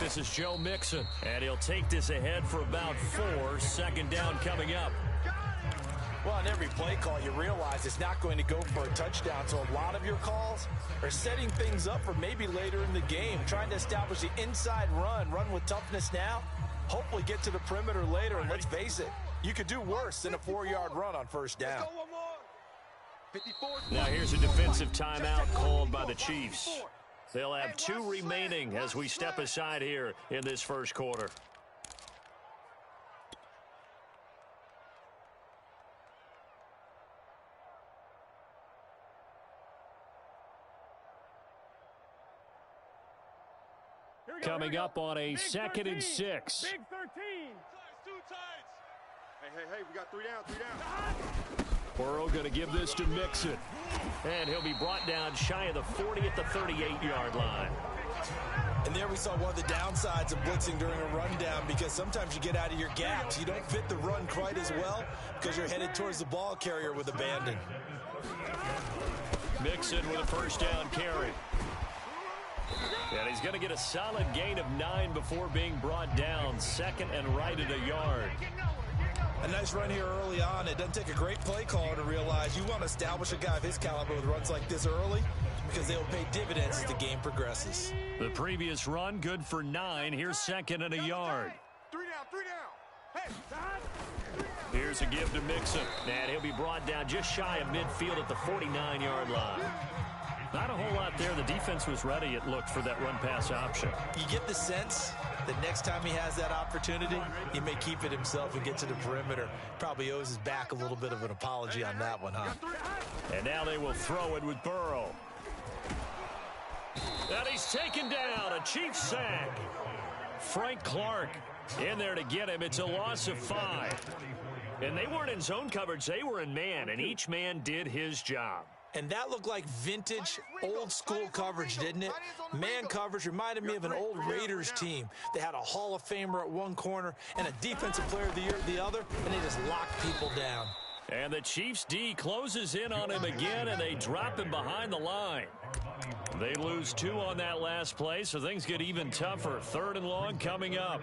this is Joe Mixon, and he'll take this ahead for about 4. Second down coming up. Well, on every play call, you realize it's not going to go for a touchdown, so a lot of your calls are setting things up for maybe later in the game, trying to establish the inside run with toughness now, hopefully get to the perimeter later, and let's face it, you could do worse than a 4-yard run on first down. Now here's a defensive timeout called by the Chiefs. They'll have 2 remaining as we step aside here in this first quarter. Coming up on a 2nd and 6. Big 13. Two tights. Hey, we got 3 down. Burrow going to give this to Mixon. And he'll be brought down shy of the 40 at the 38-yard line. And there we saw one of the downsides of blitzing during a rundown, because sometimes you get out of your gaps. You don't fit the run quite as well because you're headed towards the ball carrier with abandon. Mixon with a first down carry. And he's going to get a solid gain of 9 before being brought down. 2nd and right at a yard. A nice run here early on. It doesn't take a great play caller to realize you want to establish a guy of his caliber with runs like this early, because they'll pay dividends as the game progresses. The previous run good for 9. Here's 2nd and a yard. 3 down. Hey, here's a give to Mixon. And he'll be brought down just shy of midfield at the 49-yard line. Not a whole lot there. The defense was ready, it looked, for that run-pass option. You get the sense that next time he has that opportunity, he may keep it himself and get to the perimeter. Probably owes his back a little bit of an apology on that one, huh? And now they will throw it with Burrow. And he's taken down. A Chiefs sack. Frank Clark in there to get him. It's a loss of 5. And they weren't in zone coverage. They were in man, and each man did his job. And that looked like vintage, old-school coverage, didn't it? Man coverage reminded me of an old Raiders team. They had a Hall of Famer at one corner and a Defensive Player of the Year at the other, and they just locked people down. And the Chiefs' D closes in on him again, and they drop him behind the line. They lose 2 on that last play, so things get even tougher. 3rd and long coming up.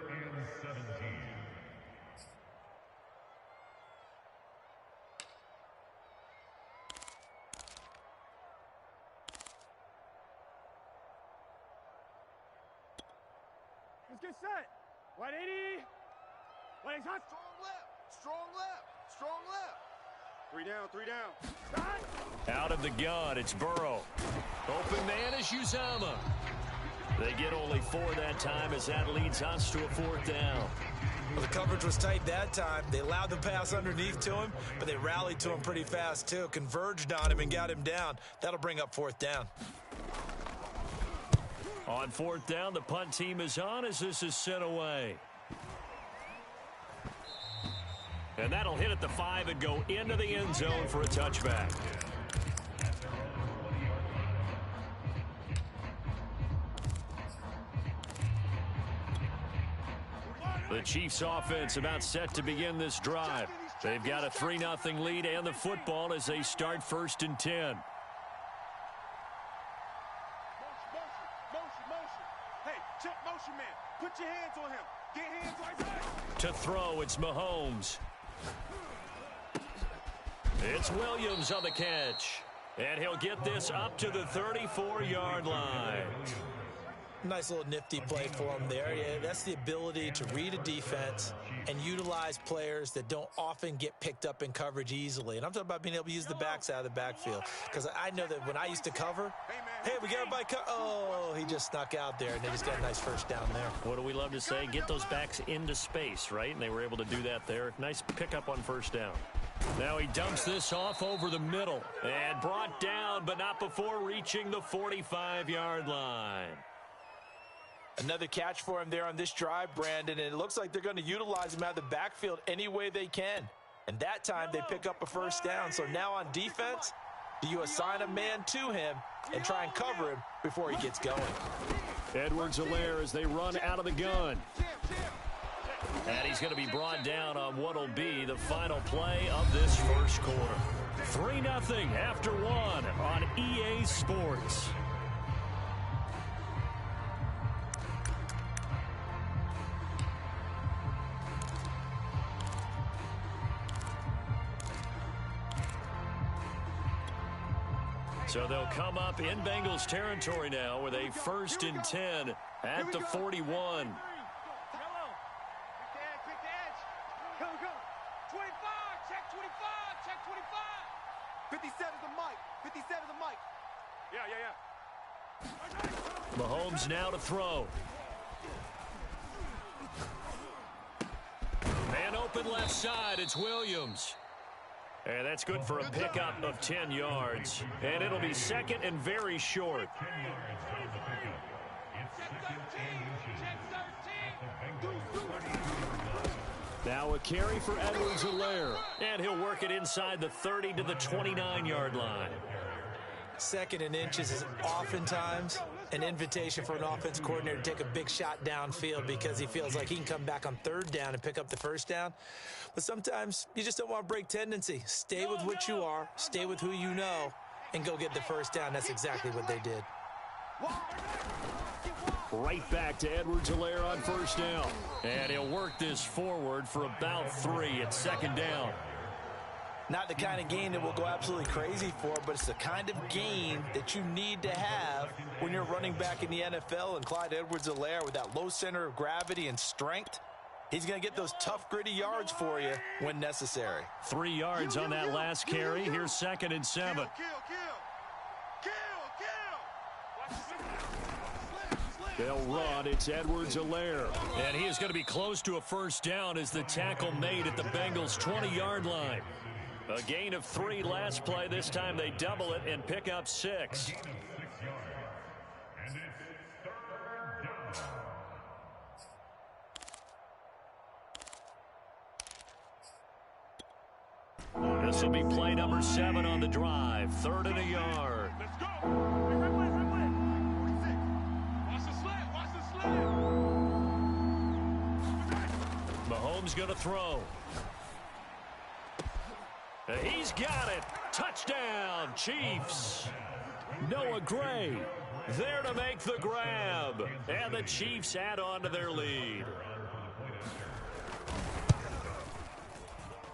Let's get set. 180. 180 hot. Strong left. 3 down. Out of the gun, it's Burrow. Open man is Uzomah. They get only 4 that time as that leads us to a 4th down. Well, the coverage was tight that time. They allowed the pass underneath to him, but they rallied to him pretty fast, too. Converged on him and got him down. That'll bring up 4th down. On 4th down, the punt team is on as this is sent away. And that'll hit at the 5 and go into the end zone for a touchback. The Chiefs offense about set to begin this drive. They've got a 3-0 lead and the football as they start 1st and 10. Motion. Hey, check motion, man. Put your hands on him. Get hands right there. To throw, it's Mahomes. It's Williams on the catch. And he'll get this up to the 34-yard line. Nice little nifty play for him there. Yeah, that's the ability to read a defense and utilize players that don't often get picked up in coverage easily. And I'm talking about being able to use the backs out of the backfield. Because I know that when I used to cover, hey, we got everybody oh, he just snuck out there, and they just got a nice 1st down there. What do we love to say? Get those backs into space, right? And they were able to do that there. Nice pickup on 1st down. Now he dumps this off over the middle. And brought down, but not before reaching the 45-yard line. Another catch for him there on this drive, Brandon, and it looks like they're going to utilize him out of the backfield any way they can. And that time they pick up a 1st down. So now on defense, do you assign a man to him and try and cover him before he gets going? Edwards-Helaire as they run out of the gun. And he's going to be brought down on what will be the final play of this first quarter. 3-0 after 1 on EA Sports. So they'll come up in Bengals territory now with a 1st and 10 at the 41. Quick the edge. Go, go. 25. Check 25. Check 25. 57's the mic. 57's the mic. Yeah. Mahomes now to throw. Man open left side. It's Williams. And that's good for a pickup of 10 yards. And it'll be 2nd and very short. Now a carry for Edwards-Helaire. And he'll work it inside the 30 to the 29-yard line. 2nd and inches is oftentimes an invitation for an offense coordinator to take a big shot downfield because he feels like he can come back on 3rd down and pick up the 1st down. But sometimes you just don't want to break tendency. Stay with what you are, stay with who you know, and go get the 1st down. That's exactly what they did. Right back to Edwards-Helaire on 1st down. And he'll work this forward for about 3 at 2nd down. Not the kind of gain that we'll go absolutely crazy for, but it's the kind of gain that you need to have when you're running back in the NFL. And Clyde Edwards-Helaire, with that low center of gravity and strength, he's going to get those tough, gritty yards for you when necessary. 3 yards on that last carry. Here's 2nd and 7. They'll run. It's Edwards-Helaire. And he is going to be close to a 1st down as the tackle made at the Bengals' 20-yard line. A gain of 3 last play. This time they double it and pick up 6. This will be play number 7 on the drive. 3rd and a yard. Let's go. Right way. Watch the slant. Mahomes going to throw. He's got it. Touchdown, Chiefs. Noah Gray there to make the grab. And the Chiefs add on to their lead.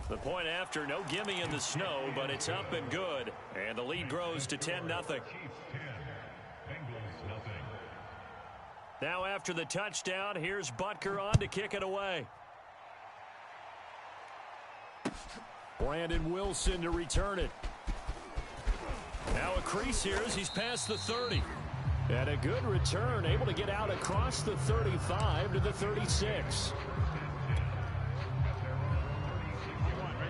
The point after, no gimme in the snow, but it's up and good. And the lead grows to 10-0. Now after the touchdown, here's Butker on to kick it away. Brandon Wilson to return it. Now a crease here as he's past the 30. And a good return, able to get out across the 35 to the 36.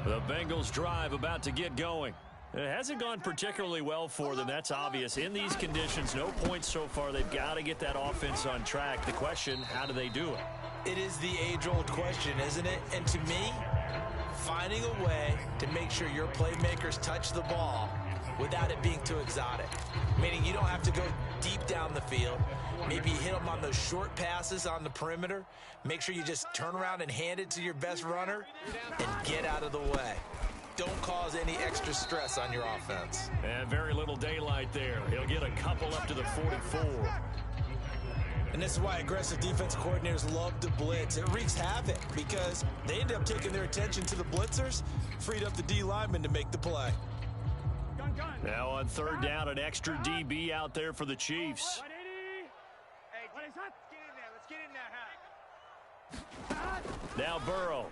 The Bengals drive about to get going. It hasn't gone particularly well for them. That's obvious. In these conditions, no points so far. They've got to get that offense on track. The question, how do they do it? It is the age-old question, isn't it? And to me, finding a way to make sure your playmakers touch the ball without it being too exotic. Meaning you don't have to go deep down the field. Maybe you hit them on those short passes on the perimeter. Make sure you just turn around and hand it to your best runner and get out of the way. Don't cause any extra stress on your offense. And very little daylight there. He'll get a couple up to the 44. And this is why aggressive defense coordinators love to blitz. It wreaks havoc because they end up taking their attention to the blitzers, freed up the D lineman to make the play. Now on 3rd down, an extra DB out there for the Chiefs. Hey, let's get in there. Now Burrow.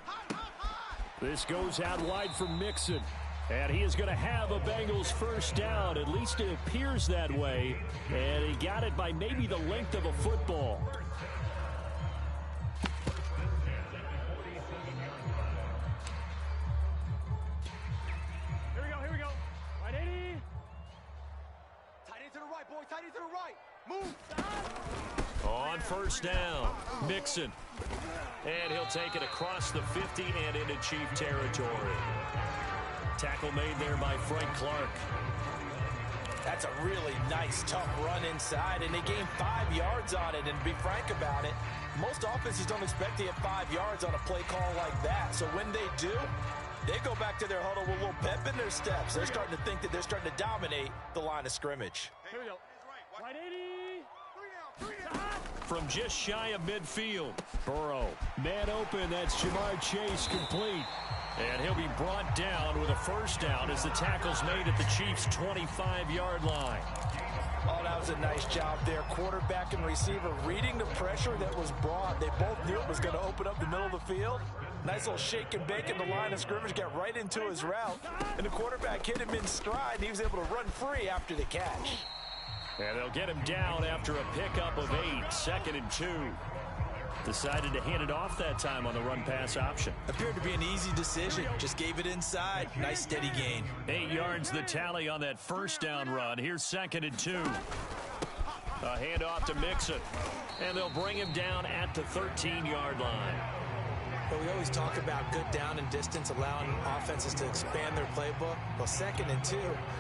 This goes out wide for Mixon. And he is going to have a Bengals 1st down. At least it appears that way. And he got it by maybe the length of a football. Here we go. Right, 80. Tight end to the right, boys. Tight end to the right. Move. On 1st down, Mixon. And he'll take it across the 50 and into Chief territory. Tackle made there by Frank Clark. That's a really nice, tough run inside, and they gained 5 yards on it. And to be frank about it, most offenses don't expect to get 5 yards on a play call like that. So when they do, they go back to their huddle with a little pep in their steps. They're starting to think that they're starting to dominate the line of scrimmage. Here we go. Right, 80. 3 down. from just shy of midfield. Burrow. Man open. That's Jamar Chase complete. And he'll be brought down with a first down as the tackle's made at the Chiefs' 25-yard line. Oh, that was a nice job there. Quarterback and receiver reading the pressure that was brought. They both knew it was going to open up the middle of the field. Nice little shake and bake in the line of scrimmage, got right into his route. And the quarterback hit him in stride, and he was able to run free after the catch. And they'll get him down after a pickup of 8, 2nd and 2. Decided to hand it off that time on the run-pass option. Appeared to be an easy decision. Just gave it inside. Nice steady gain. 8 yards the tally on that first down run. Here's 2nd and 2. A handoff to Mixon. And they'll bring him down at the 13-yard line. But we always talk about good down and distance, allowing offenses to expand their playbook. Well, 2nd and 2,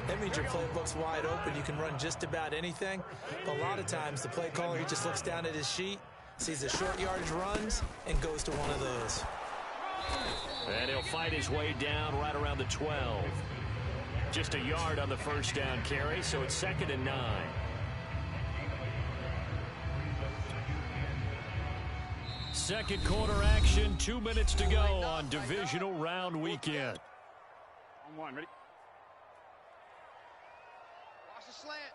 that means your playbook's wide open. You can run just about anything. But a lot of times, the play caller, he just looks down at his sheet, sees the short yardage runs, and goes to one of those. And he'll fight his way down right around the 12. Just a yard on the first down carry, so it's 2nd and 9. Second quarter action, 2 minutes to go on divisional round weekend. On one, ready? Watch the slant.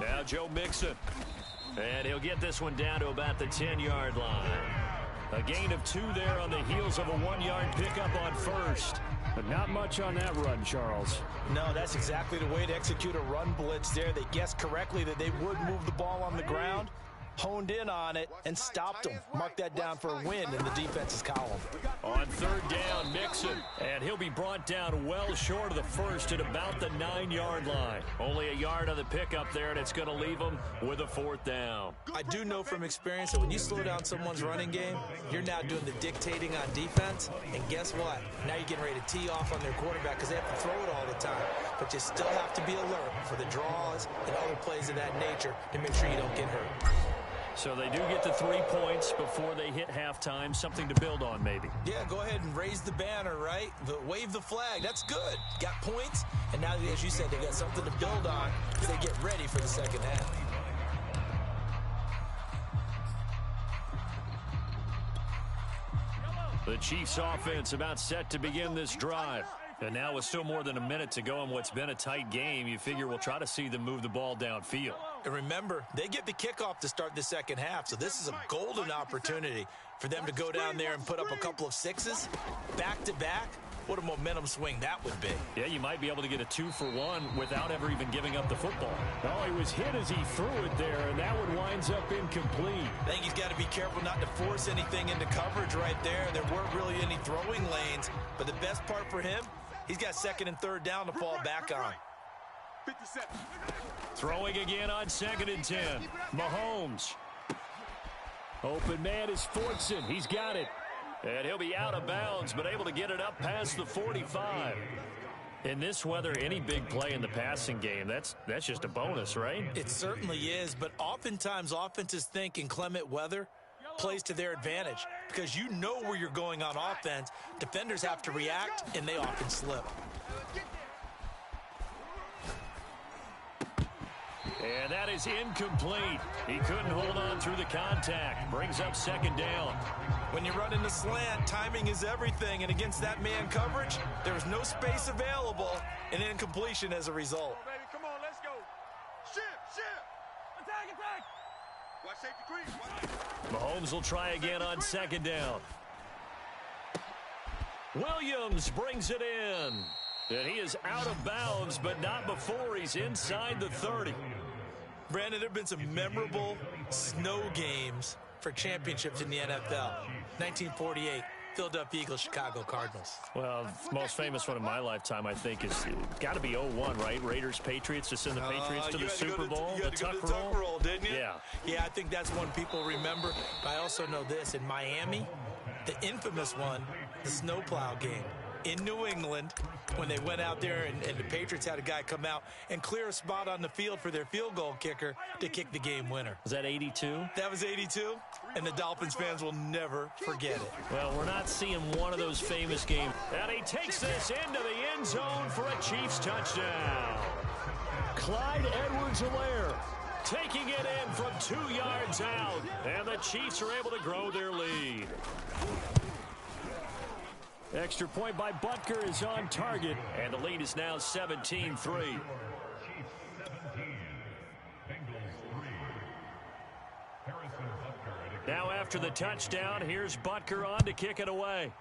Now Joe Mixon. And he'll get this one down to about the 10-yard line. A gain of 2 there on the heels of a 1-yard pickup on first. But not much on that run, Charles. No, that's exactly the way to execute a run blitz there. They guessed correctly that they would move the ball on the ground, honed in on it, and stopped them. Mark that down for a win in the defense's column. On 3rd down, Mixon. And he'll be brought down well short of the first at about the 9-yard line. Only a yard on the pickup there, and it's going to leave them with a 4th down. I do know from experience that when you slow down someone's running game, you're now doing the dictating on defense. And guess what? Now you're getting ready to tee off on their quarterback because they have to throw it all the time. But you still have to be alert for the draws and other plays of that nature to make sure you don't get hurt. So they do get the 3 points before they hit halftime. Something to build on, maybe. Yeah, go ahead and raise the banner, right? Wave the flag. That's good. Got points. And now, as you said, they got something to build on as they get ready for the second half. The Chiefs offense about set to begin this drive. And now with still more than a minute to go in what's been a tight game, you figure we'll try to see them move the ball downfield. And remember, they get the kickoff to start the second half, so this is a golden opportunity for them to go down there and put up a couple of 6s back-to-back. What a momentum swing that would be. Yeah, you might be able to get a 2-for-1 without ever even giving up the football. Oh, he was hit as he threw it there, and that one winds up incomplete. I think he's got to be careful not to force anything into coverage right there. There weren't really any throwing lanes, but the best part for him, he's got 2nd and 3rd down to fall back on. 57. Throwing again on 2nd and 10. Mahomes. Open man is Fortson. He's got it. And he'll be out of bounds, but able to get it up past the 45. In this weather, any big play in the passing game, that's just a bonus, right? It certainly is, but oftentimes offenses think in clement weather plays to their advantage because you know where you're going on offense. Defenders have to react, and they often slip. And that is incomplete. He couldn't hold on through the contact. Brings up 2nd down. When you run in the slant, timing is everything, and against that man coverage, there was no space available, and incompletion as a result. Come on, baby. Come on, let's go. Shift. Attack. Watch safety creep. Mahomes will try again on 2nd down. Williams brings it in. And he is out of bounds, but not before he's inside the 30. Brandon, there have been some memorable snow games for championships in the NFL. 1948, Philadelphia Eagles, Chicago Cardinals. Well, the most famous one in my lifetime, I think, is got to be 01, right? Raiders, Patriots, to send the Patriots to the Super Bowl. You had to go to the tuck roll, didn't you? Yeah. Yeah, I think that's one people remember. But I also know this. In Miami, the infamous one, the snowplow game. In New England, when they went out there and the Patriots had a guy come out and clear a spot on the field for their field goal kicker to kick the game winner. Was that 82? That was 82, and the Dolphins fans will never forget it. Well, we're not seeing one of those famous games. And he takes this into the end zone for a Chiefs touchdown. Clyde Edwards-Helaire taking it in from 2 yards out. And the Chiefs are able to grow their lead. Extra point by Butker is on target. And the lead is now 17-3. Now after the touchdown, here's Butker on to kick it away.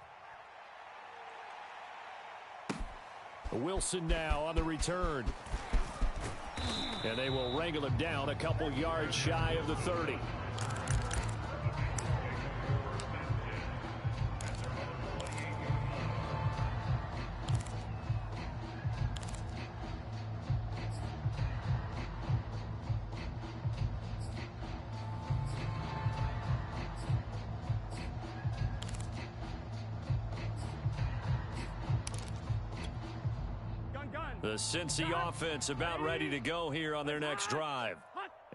Wilson now on the return. And they will wrangle him down a couple yards shy of the 30. The Cincy offense about ready to go here on their next drive.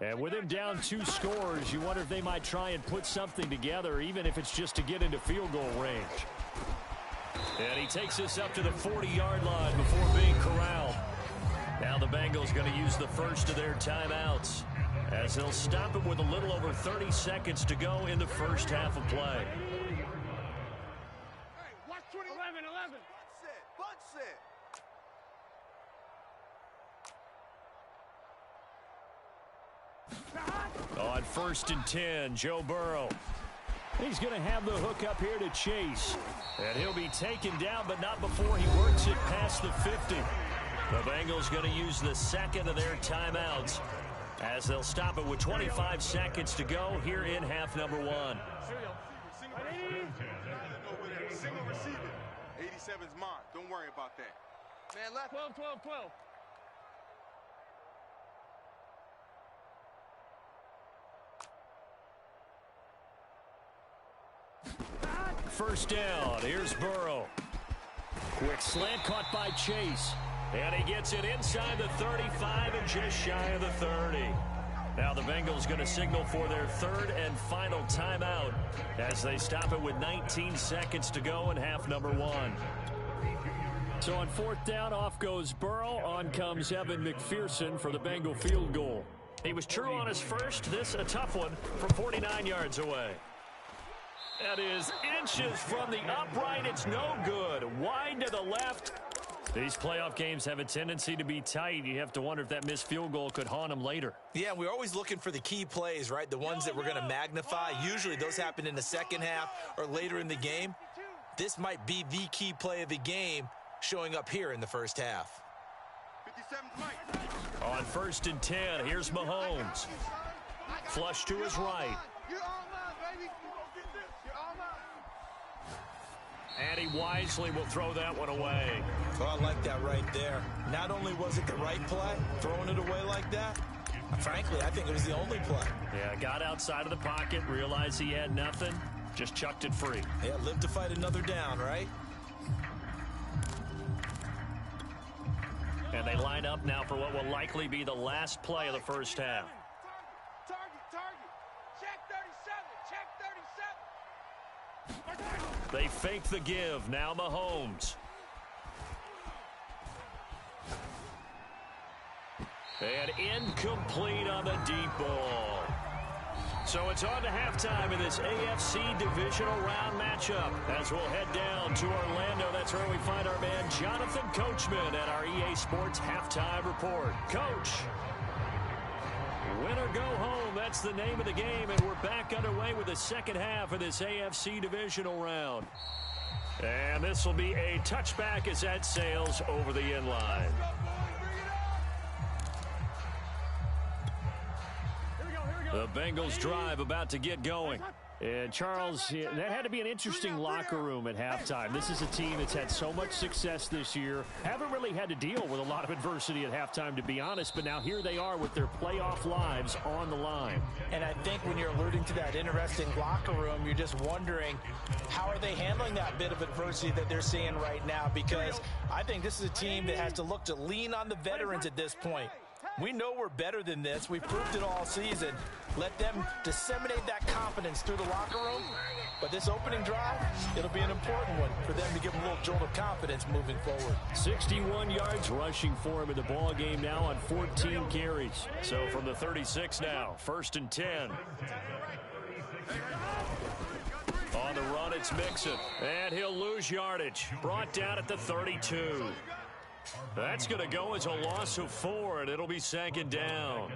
And with him down 2 scores, you wonder if they might try and put something together, even if it's just to get into field goal range. And he takes this up to the 40-yard line before being corralled. Now the Bengals going to use the first of their timeouts, as they'll stop him with a little over 30 seconds to go in the first half of play. Hey, watch 11. Butt set. On 1st and 10, Joe Burrow. He's going to have the hook up here to Chase. And he'll be taken down, but not before he works it past the 50. The Bengals going to use the second of their timeouts, as they'll stop it with 25 seconds to go here in half number 1. Single receiver. 87's mine. Don't worry about that. Man, left. 12. First down, here's Burrow. Quick slant caught by Chase. And he gets it inside the 35 and just shy of the 30. Now the Bengals going to signal for their third and final timeout, as they stop it with 19 seconds to go in half number 1. So on 4th down, off goes Burrow. On comes Evan McPherson for the Bengal field goal. He was true on his first. This a tough one from 49 yards away. That is inches from the upright. It's no good. Wide to the left. These playoff games have a tendency to be tight. You have to wonder if that missed field goal could haunt them later. Yeah, we're always looking for the key plays, right? The ones that we're going to magnify. Usually those happen in the second half or later in the game. This might be the key play of the game showing up here in the first half. 57's Mike. On 1st and 10, here's Mahomes. Flush to his right. You're all mine, baby. You're all mine. And he wisely will throw that one away. Oh, I like that right there. Not only was it the right play, throwing it away like that, frankly, I think it was the only play. Yeah, got outside of the pocket, realized he had nothing, just chucked it free. Yeah, live to fight another down, right? And they line up now for what will likely be the last play of the first half. Target. Check 37. They fake the give. Now Mahomes. And incomplete on the deep ball. So it's on to halftime in this AFC divisional round matchup, as we'll head down to Orlando. That's where we find our man Jonathan Coachman at our EA Sports Halftime Report. Coach, win or go home, that's the name of the game, and we're back underway with the second half of this AFC divisional round. And this will be a touchback as that sails over the end line. The Bengals drive about to get going. And Charles, that had to be an interesting locker room at halftime. This is a team that's had so much success this year. Haven't really had to deal with a lot of adversity at halftime, to be honest. But now here they are with their playoff lives on the line. And I think when you're alluding to that interesting locker room, you're just wondering, how are they handling that bit of adversity that they're seeing right now? Because I think this is a team that has to look to lean on the veterans at this point. We know we're better than this. We've proved it all season. Let them disseminate that confidence through the locker room. But this opening drive, it'll be an important one for them to give them a little jolt of confidence moving forward. 61 yards rushing for him in the ball game now on 14 carries. So from the 36 now, 1st and 10. On the run, it's Mixon. And he'll lose yardage. Brought down at the 32. That's going to go as a loss of 4, and it'll be 2nd down.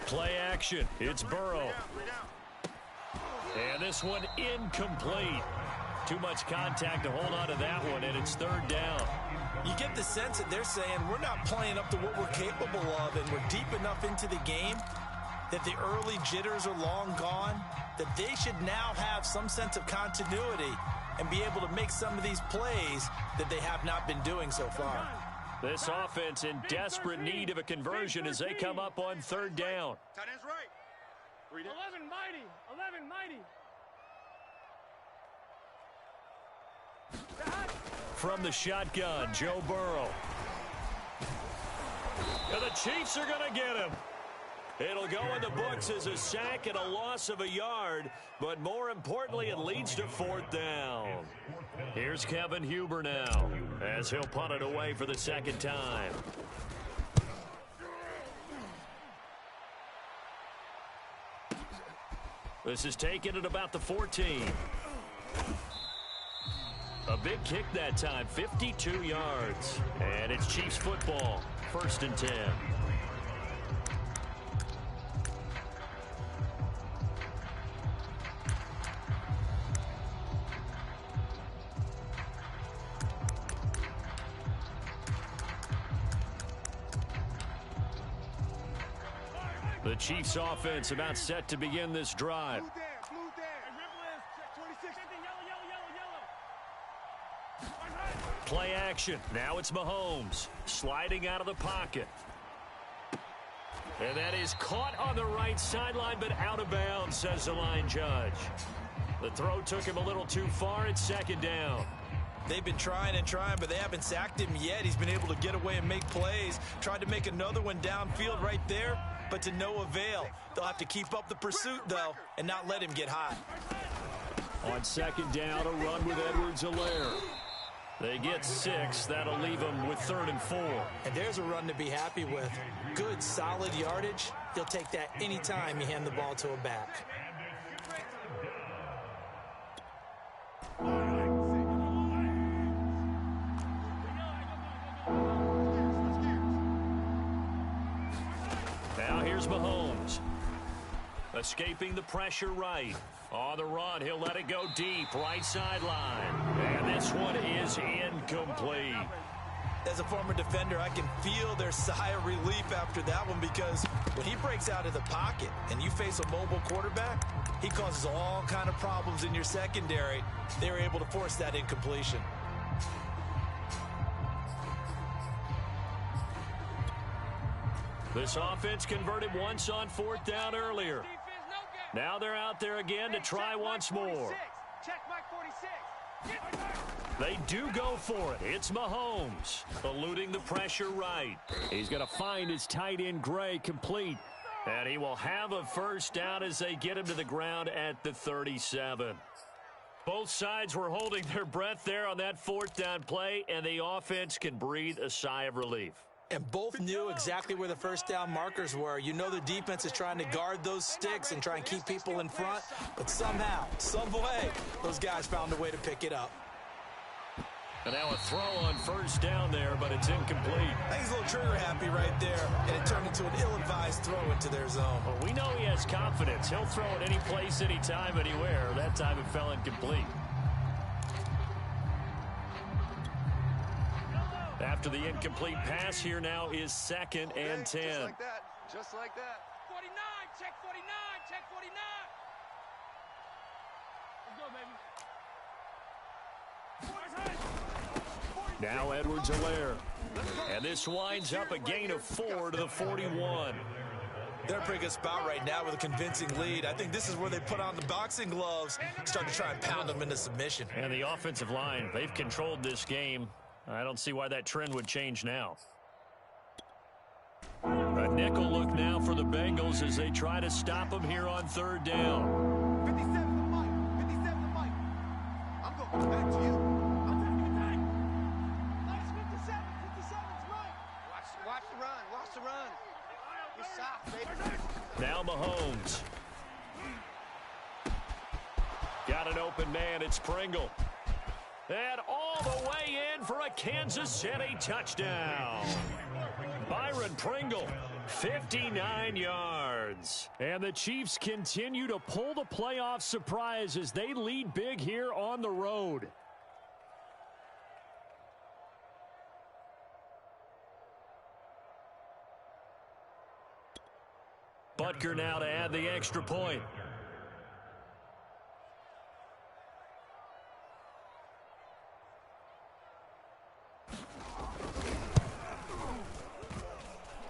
Play action. It's Burrow. And this one incomplete. Too much contact to hold on to that one, and it's 3rd down. You get the sense that they're saying we're not playing up to what we're capable of, and we're deep enough into the game that the early jitters are long gone, that they should now have some sense of continuity and be able to make some of these plays that they have not been doing so far. This offense in desperate need of a conversion as they come up on 3rd down. Tight end's right. 11 mighty. 11 mighty. From the shotgun, Joe Burrow. And the Chiefs are going to get him. It'll go in the books as a sack and a loss of a yard, but more importantly, it leads to 4th down. Here's Kevin Huber now as he'll punt it away for the 2nd time. This is taken at about the 14. A big kick that time, 52 yards. And it's Chiefs football, 1st and 10. The Chiefs offense about set to begin this drive. Play action. Now it's Mahomes sliding out of the pocket. And that is caught on the right sideline, but out of bounds, says the line judge. The throw took him a little too far. It's 2nd down. They've been trying and trying, but they haven't sacked him yet. He's been able to get away and make plays. Tried to make another one downfield right there, but to no avail. They'll have to keep up the pursuit, though, and not let him get hot. On 2nd down, a run with Edwards-Helaire. They get 6. That'll leave them with 3rd and 4. And there's a run to be happy with. Good, solid yardage. He'll take that anytime you hand the ball to a back. Now here's Mahomes. Escaping the pressure right. On the run, he'll let it go deep, right sideline. And this one is incomplete. As a former defender, I can feel their sigh of relief after that one, because when he breaks out of the pocket and you face a mobile quarterback, he causes all kind of problems in your secondary. They were able to force that incompletion. This offense converted once on 4th down earlier. Now they're out there again to try once more. They do go for it. It's Mahomes eluding the pressure right. He's going to find his tight end Gray complete. And he will have a 1st down as they get him to the ground at the 37. Both sides were holding their breath there on that 4th down play, and the offense can breathe a sigh of relief. And both knew exactly where the 1st down markers were. You know the defense is trying to guard those sticks and try and keep people in front. But somehow, some way, those guys found a way to pick it up. And now a throw on 1st down there, but it's incomplete. I think he's a little trigger happy right there, and it turned into an ill-advised throw into their zone. Well, we know he has confidence. He'll throw it any place, anytime, anywhere. That time it fell incomplete. After the incomplete pass, here now is 2nd and 10. Just like that. Just like that. 49. Check 49. Check 49. Let's go, baby. Now Edwards-Helaire. And this winds up a gain of 4 to the 41. They're in a pretty good spot right now with a convincing lead. I think this is where they put on the boxing gloves, start to try and pound them into submission. And the offensive line, they've controlled this game I don't see why that trend would change now. A nickel look now for the Bengals as they try to stop them here on third down. 57 to Mike. 57 to Mike. I'm going back to you. I'm taking it back. Nice 57. 57's Mike. Watch the run. Watch the run. You're soft, baby. Now Mahomes. Got an open man. It's Pringle. And all the way in for a Kansas City touchdown. Byron Pringle, 59 yards. And the Chiefs continue to pull the playoff surprise as they lead big here on the road. Butker now to add the extra point.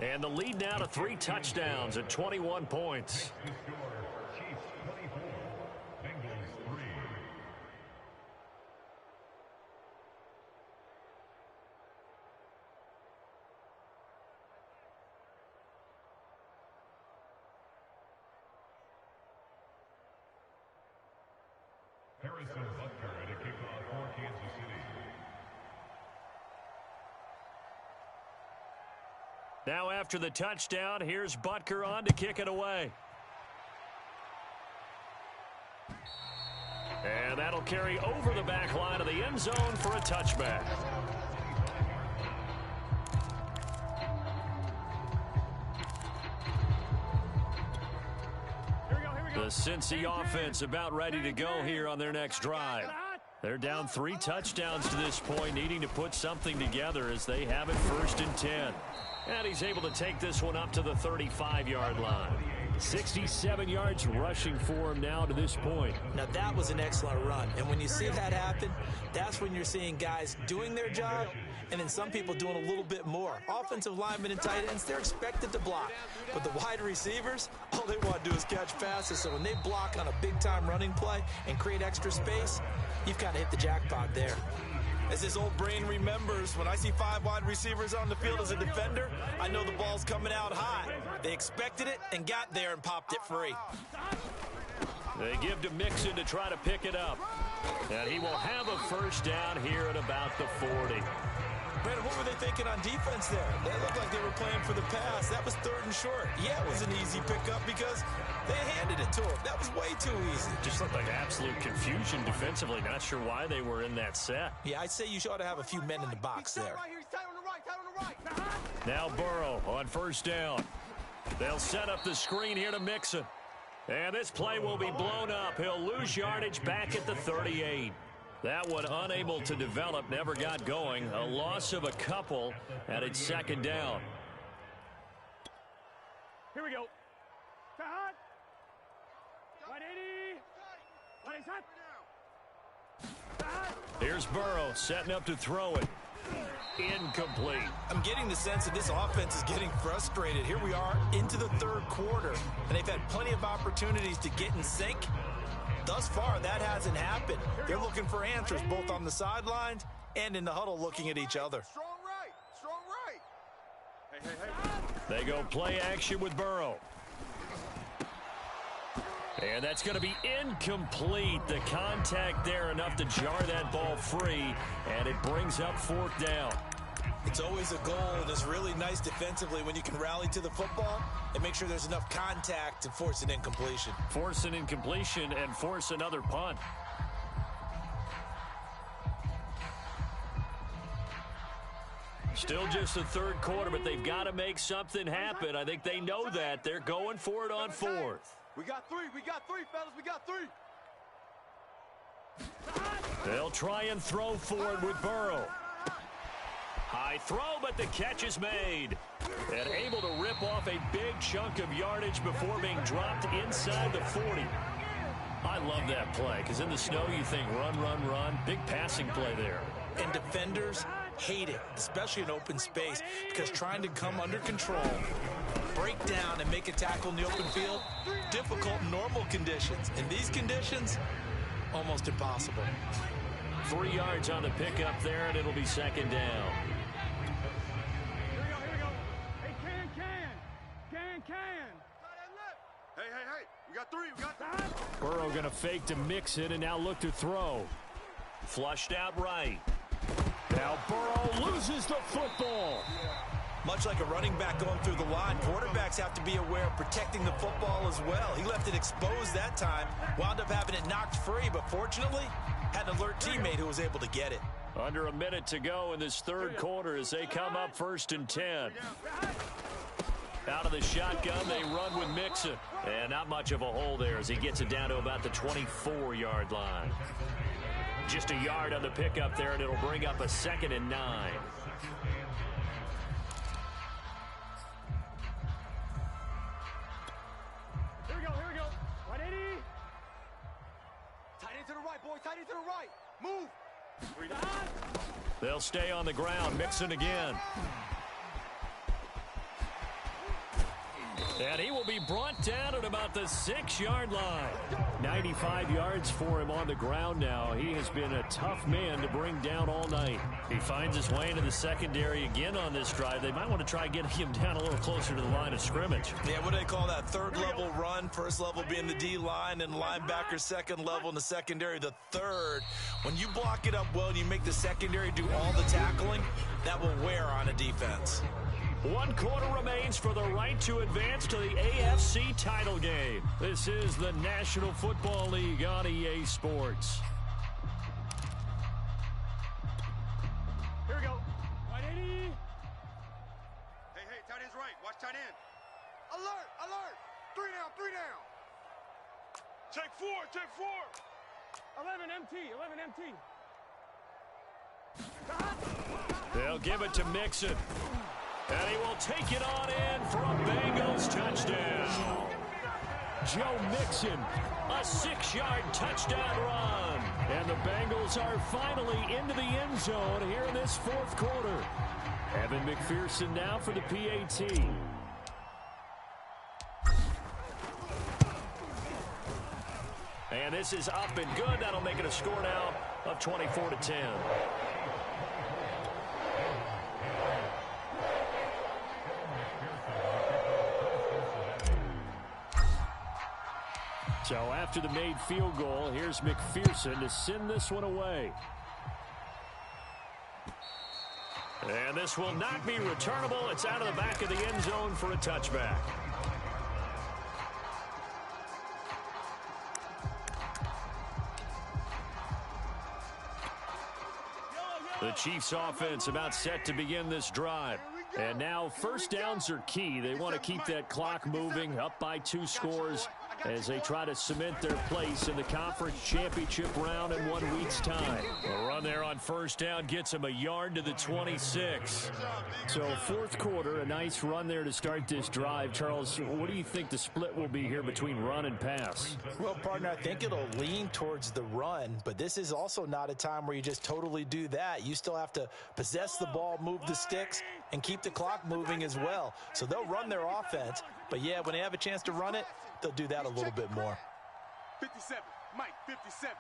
And the lead now to 3 touchdowns at 21 points. Chiefs 24, Bengals 3. Harrison Butker at a kickoff for Kansas City. Now after the touchdown, here's Butker on to kick it away. And that'll carry over the back line of the end zone for a touchback. The Cincy offense about ready to go here on their next drive. They're down 3 touchdowns to this point, needing to put something together as they have it 1st and 10. And he's able to take this one up to the 35-yard line. 67 yards rushing for him now to this point. Now, that was an excellent run. And when you see that happen, that's when you're seeing guys doing their job and then some people doing a little bit more. Offensive linemen and tight ends, they're expected to block. But the wide receivers, all they want to do is catch passes. So when they block on a big-time running play and create extra space, you've kind of hit the jackpot there. As his old brain remembers, when I see 5 wide receivers on the field as a defender, I know the ball's coming out high. They expected it and got there and popped it free. They give to Mixon to try to pick it up. And he will have a first down here at about the 40. Brandon, what were they thinking on defense there? They looked like they were playing for the pass. That was 3rd and short. Yeah, it was an easy pickup because they handed it to him. That was way too easy. Just looked like absolute confusion defensively. Not sure why they were in that set. Yeah, I'd say you ought to have a few men in the box there. Now Burrow on first down. They'll set up the screen here to Mixon. And this play will be blown up. He'll lose yardage back at the 38. That one unable to develop, never got going. A loss of a couple, and it's 2nd down. Here we go. Hot. 180. What is hot? Here's Burrow setting up to throw it. Incomplete. I'm getting the sense that this offense is getting frustrated. Here we are into the 3rd quarter, and they've had plenty of opportunities to get in sync. Thus far, that hasn't happened. They're looking for answers both on the sidelines and in the huddle looking at each other. Strong right. Strong right. Hey. They go play action with Burrow. And that's going to be incomplete. The contact there enough to jar that ball free, and it brings up 4th down. It's always a goal, and it's really nice defensively when you can rally to the football and make sure there's enough contact to force an incompletion. Force an incompletion and force another punt. Still just the 3rd quarter, but they've got to make something happen. I think they know that. They're going for it on 4th. We got 3. We got 3, fellas. We got 3. They'll try and throw forward with Burrow. High throw, but the catch is made. And able to rip off a big chunk of yardage before being dropped inside the 40. I love that play, because in the snow you think run, run, run. Big passing play there. And defenders hate it, especially in open space, because trying to come under control, break down, and make a tackle in the open field, difficult in normal conditions. In these conditions, almost impossible. 3 yards on the pickup there, and it'll be second down. Here we go. Hey, can. Hey. We got 3. Burrow going to fake to Mixon and now look to throw. Flushed out right. Now Burrow loses the football. Much like a running back going through the line, quarterbacks have to be aware of protecting the football as well. He left it exposed that time, wound up having it knocked free, but fortunately had an alert teammate who was able to get it. Under a minute to go in this third quarter as they come up 1st and 10. Out of the shotgun, they run with Mixon. And not much of a hole there as he gets it down to about the 24-yard line. Just a yard on the pickup there, and it'll bring up a 2nd and 9. Here we go. 180. Tight end to the right, boy. Tight end to the right. Move. They'll stay on the ground. Mixon again. And he will be brought down at about the 6-yard line. 95 yards for him on the ground now. He has been a tough man to bring down all night. He finds his way into the secondary again on this drive. They might want to try getting him down a little closer to the line of scrimmage. Yeah, what do they call that? 3rd level run. 1st level being the D-line, and linebacker 2nd level in the secondary, the 3rd. When you block it up well and you make the secondary do all the tackling, that will wear on a defense. 1 quarter remains for the right to advance to the AFC title game. This is the National Football League on EA Sports. Here we go. 180. Hey, tight end's right. Watch tight end. Alert. 3 down. Take 4. 11 MT. They'll give it to Mixon. And he will take it on in for a Bengals touchdown. Joe Mixon, A 6-yard touchdown run. and the Bengals are finally into the end zone here in this 4th quarter. Evan McPherson now for the PAT. And this is up and good. That'll make it a score now of 24-10. So after the made field goal, here's McPherson to send this one away. And this will not be returnable. It's out of the back of the end zone for a touchback. The Chiefs offense about set to begin this drive. And now 1st downs are key. They want to keep that clock moving, up by 2 scores as they try to cement their place in the conference championship round in 1 week's time. A run there on 1st down gets him a yard to the 26. So 4th quarter, a nice run there to start this drive. Charles, what do you think the split will be here between run and pass? Well, partner, I think it'll lean towards the run, but this is also not a time where you just totally do that. You still have to possess the ball, move the sticks, and keep the clock moving as well. So they'll run their offense, but yeah, when they have a chance to run it, they'll do that a little bit more. 57. Mike, 57.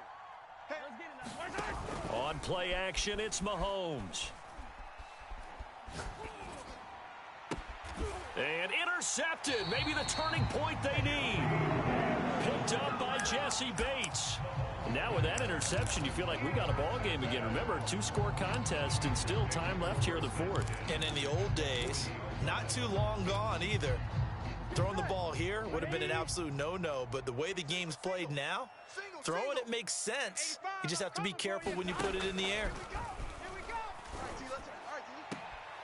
Hey, let's get it. On play action, it's Mahomes. And intercepted. Maybe the turning point they need. Picked up by Jesse Bates. And now with that interception, you feel like we got a ball game again. Remember, 2-score contest and still time left here in the 4th. And in the old days, not too long gone either, throwing the ball here would have been an absolute no-no, but the way the game's played now, throwing it makes sense. You just have to be careful when you put it in the air.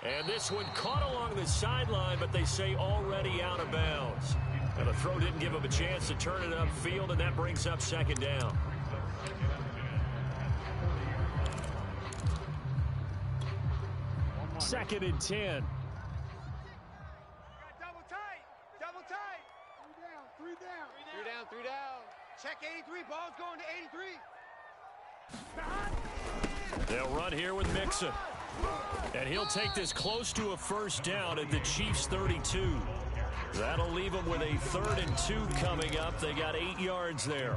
And this one caught along the sideline, but they say already out of bounds. And the throw didn't give him a chance to turn it upfield, and that brings up 2nd down. Second and 10. Three down. Check 83. Ball's going to 83. They'll run here with Mixon. And he'll take this close to a 1st down at the Chiefs' 32. That'll leave them with a 3rd and 2 coming up. They got 8 yards there.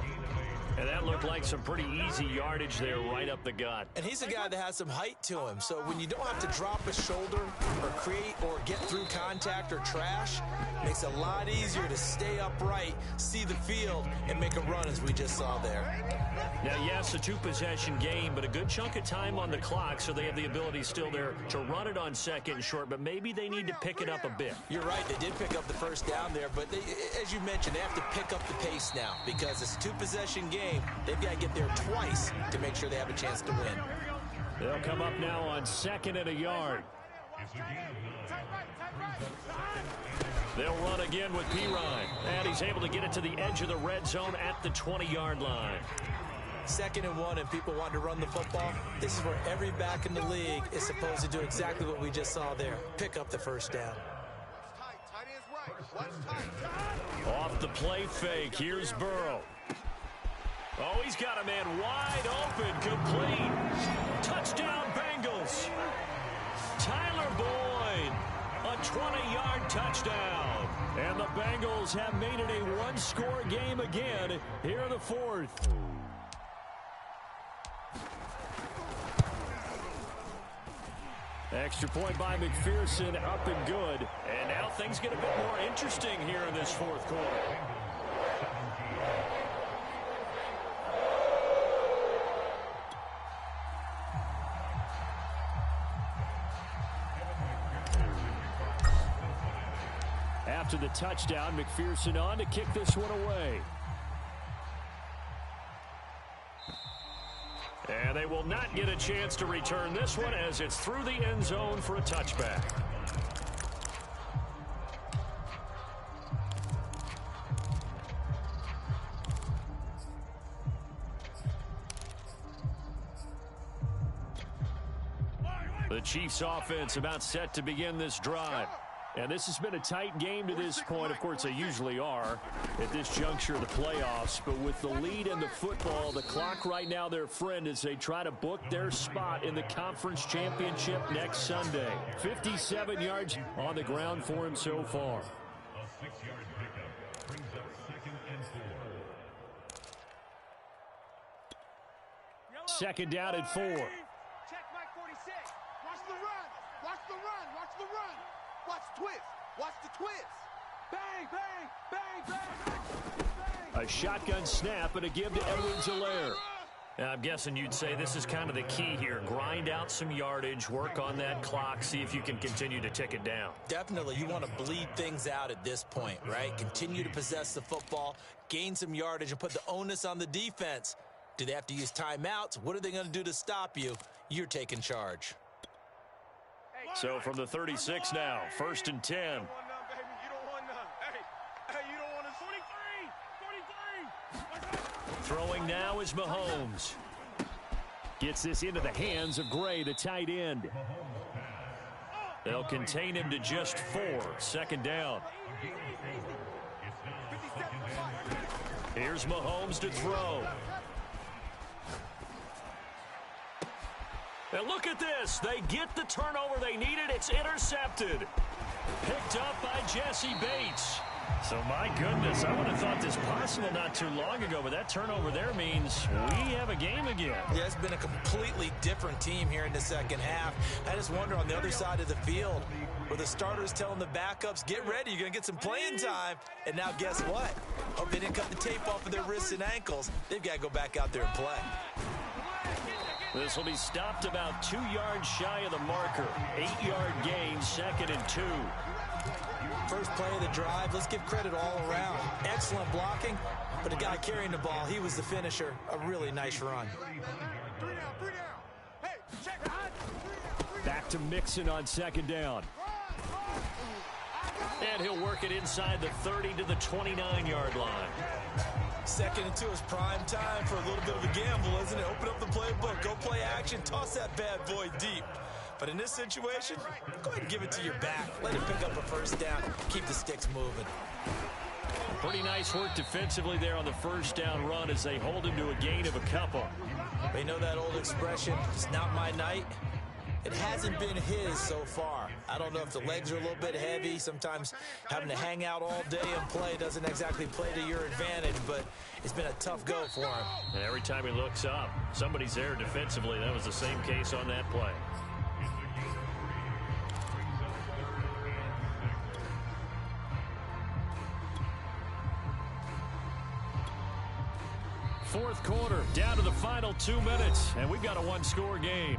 And that looked like some pretty easy yardage there right up the gut. And he's a guy that has some height to him. So when you don't have to drop a shoulder or create or get through contact or trash, it makes it a lot easier to stay upright, see the field, and make a run as we just saw there. Now, yes, a two-possession game, but a good chunk of time on the clock, so they have the ability still there to run it on second and short, but maybe they need to pick it up a bit. You're right. They did pick up the first down there, but as you mentioned, they have to pick up the pace now because it's a two-possession game. They've got to get there twice to make sure they have a chance to win. They'll come up now on 2nd and a yard. They'll run again with Pirine, and he's able to get it to the edge of the red zone at the 20-yard line. 2nd and 1, and people want to run the football. This is where every back in the league is supposed to do exactly what we just saw there. Pick up the first down. Off the play fake, here's Burrow. Oh, he's got a man wide open, complete. Touchdown, Bengals. Tyler Boyd, a 20-yard touchdown. And the Bengals have made it a one-score game again here in the 4th. Extra point by McPherson, up and good. And now things get a bit more interesting here in this 4th quarter. After the touchdown, McPherson on to kick this one away. And they will not get a chance to return this one as it's through the end zone for a touchback. The Chiefs offense about set to begin this drive. And this has been a tight game to this point. Of course, they usually are at this juncture of the playoffs. But with the lead in the football, the clock right now their friend as they try to book their spot in the conference championship next Sunday. 57 yards on the ground for him so far. A 6-yard pickup brings up 2nd and 4. 2nd down and 4. Check Mike 46. Watch the run. Watch the run. Watch the run. Watch twist. Watch the twist. Bang, bang, bang, bang, bang. A shotgun snap and a give to Edwards-Helaire. I'm guessing you'd say this is kind of the key here. Grind out some yardage, work on that clock, see if you can continue to tick it down. Definitely, you want to bleed things out at this point, right? Continue to possess the football, gain some yardage, and put the onus on the defense. Do they have to use timeouts? What are they going to do to stop you? You're taking charge. So from the 36 now, 1st and 10. Throwing now is Mahomes. Gets this into the hands of Gray, the tight end. They'll contain him to just 4. 2nd down. Here's Mahomes to throw. And look at this. They get the turnover they needed. It's intercepted. Picked up by Jesse Bates. So, my goodness, I would have thought this possible not too long ago, but that turnover there means we have a game again. Yeah, it's been a completely different team here in the second half. I just wonder on the other side of the field where the starters telling the backups, get ready, you're going to get some playing time. And now guess what? Hope they didn't cut the tape off of their wrists and ankles. They've got to go back out there and play. This will be stopped about 2 yards shy of the marker. 8-yard gain, 2nd and 2. First play of the drive, let's give credit all around. Excellent blocking, but the guy carrying the ball, he was the finisher. A really nice run. Back to Mixon on 2nd down. And he'll work it inside the 30 to the 29-yard line. 2nd and 2 is prime time for a little bit of a gamble, isn't it? Open up the playbook, go play action, toss that bad boy deep. But in this situation, go ahead and give it to your back. Let him pick up a first down. Keep the sticks moving. Pretty nice work defensively there on the first down run as they hold him to a gain of a couple. They know that old expression, it's not my night. It hasn't been his so far. I don't know if the legs are a little bit heavy. Sometimes having to hang out all day and play doesn't exactly play to your advantage, but it's been a tough go for him. And every time he looks up, somebody's there defensively. That was the same case on that play. Fourth quarter, down to the final 2 minutes, and we've got a one-score game.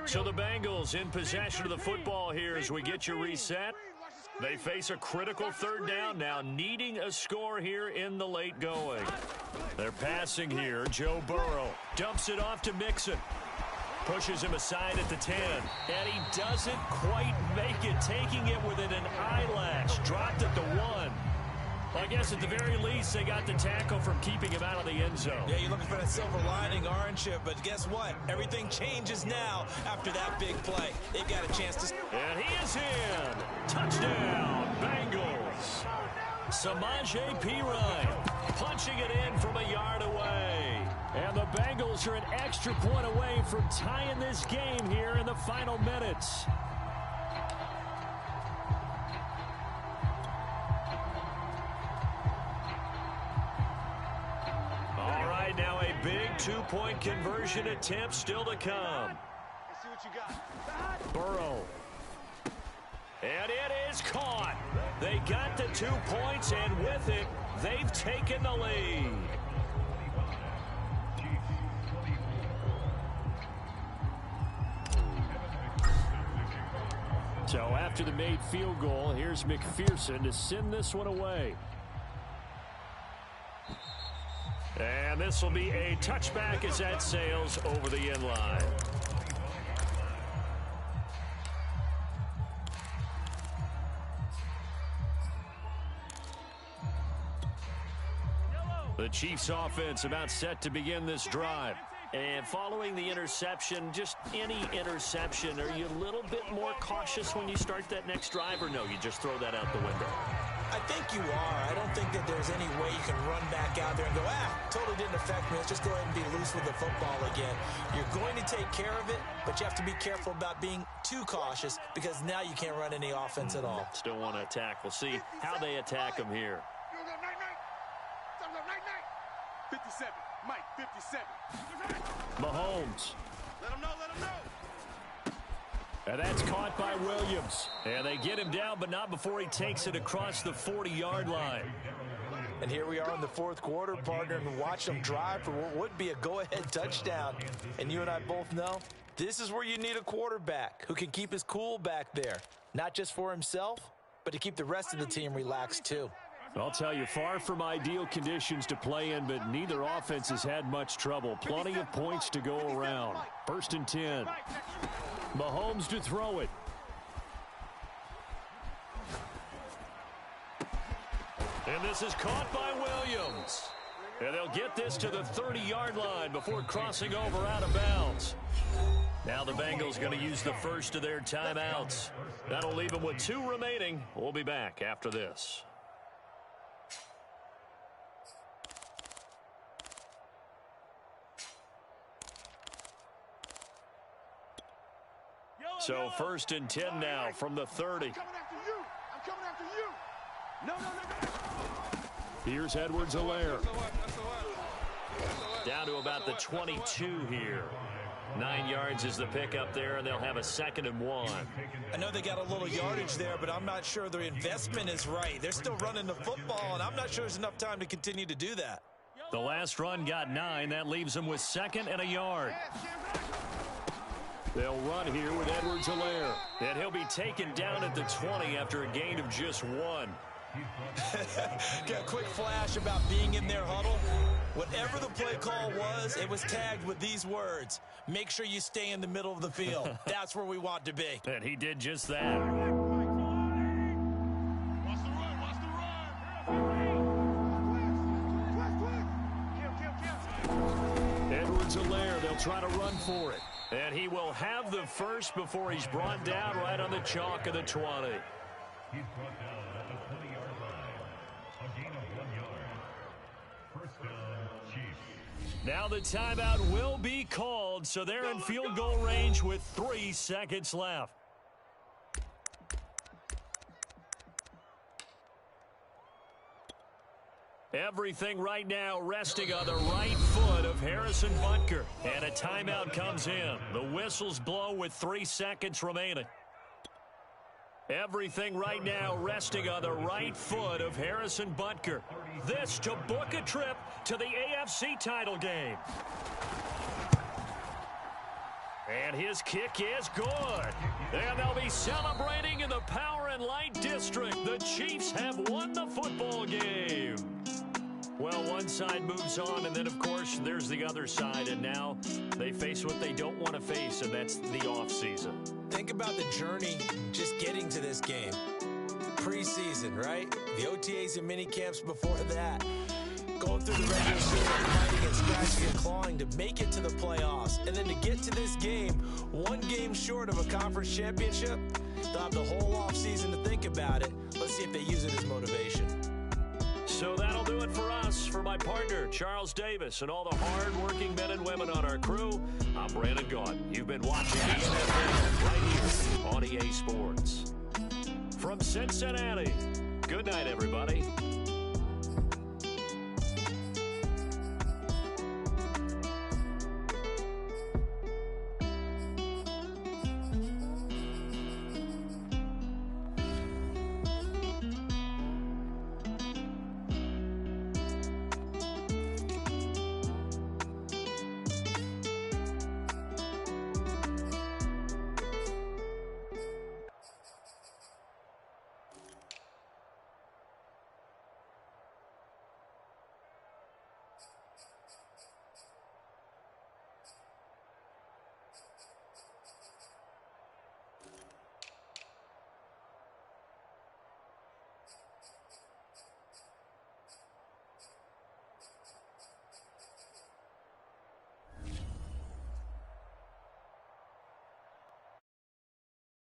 So the Bengals in possession of the football here as we get you reset. They face a critical third down now, needing a score here in the late going. They're passing here. Joe Burrow dumps it off to Mixon. Pushes him aside at the 10. And he doesn't quite make it, taking it within an eyelash. Dropped at the 1. Well, I guess at the very least, they got the tackle from keeping him out of the end zone. Yeah, you're looking for that silver lining, aren't you? But guess what? Everything changes now after that big play. They've got a chance to... And he is in. Touchdown, Bengals. Samaje Perine punching it in from a yard away. And the Bengals are an extra point away from tying this game here in the final minutes. All right, now a big two-point conversion attempt still to come. Let's see what you got. Burrow. And it is caught. They got the 2 points, and with it, they've taken the lead. So after the made field goal, here's McPherson to send this one away. And this will be a touchback as that sails over the end line. The Chiefs offense about set to begin this drive. And following the interception, just any interception, are you a little bit more cautious when you start that next drive, or no, you just throw that out the window? I think you are. I don't think that there's any way you can run back out there and go, totally didn't affect me. Let's just go ahead and be loose with the football again. You're going to take care of it, but you have to be careful about being too cautious because now you can't run any offense at all. Still want to attack. We'll see how they attack them here. 57, Mike, 57. Mahomes. Let him know. And that's caught by Williams. And they get him down, but not before he takes it across the 40-yard line. And here we are in the fourth quarter, partner, and watch them drive for what would be a go-ahead touchdown. And you and I both know this is where you need a quarterback who can keep his cool back there, not just for himself, but to keep the rest of the team relaxed too. I'll tell you, far from ideal conditions to play in, but neither offense has had much trouble. Plenty of points to go around. 1st and 10. Mahomes to throw it. And this is caught by Williams. And they'll get this to the 30-yard line before crossing over out of bounds. Now the Bengals going to use the first of their timeouts. That'll leave them with 2 remaining. We'll be back after this. So 1st and 10 now from the 30. I'm coming after you. No. Here's Edwards-Helaire. Down to about the 22 here. 9 yards is the pickup there, and they'll have a 2nd and 1. I know they got a little yardage there, but I'm not sure their investment is right. They're still running the football, and I'm not sure there's enough time to continue to do that. The last run got 9. That leaves them with 2nd and a yard. They'll run here with Edwards-Helaire. And he'll be taken down at the 20 after a gain of just 1. Got a quick flash about being in their huddle. Whatever the play call was, it was tagged with these words: make sure you stay in the middle of the field. That's where we want to be. And he did just that. Edwards-Helaire, they'll try to run for it. And he will have the first before he's brought down right on the chalk of the 20. He's brought down at the 20-yard line. A gain of 1 yard. First down, Chiefs. Now the timeout will be called, so they're in field goal range with 3 seconds left. Everything right now resting on the right foot of Harrison Butker. And a timeout comes in. The whistles blow with 3 seconds remaining. Everything right now resting on the right foot of Harrison Butker. This to book a trip to the AFC title game. And his kick is good. And they'll be celebrating in the Power and Light District. The Chiefs have won the football game. Well, one side moves on, and then, of course, there's the other side, and now they face what they don't want to face, and that's the offseason. Think about the journey just getting to this game. Preseason, right? The OTAs and mini camps before that. Going through the regular season, fighting and scratching and clawing to make it to the playoffs. And then to get to this game, 1 game short of a conference championship, they'll have the whole offseason to think about it. Let's see if they use it as motivation. So that'll do it for us. For my partner, Charles Davis, and all the hard-working men and women on our crew, I'm Brandon Gaudin. You've been watching the NFL right here on EA Sports. From Cincinnati, good night, everybody.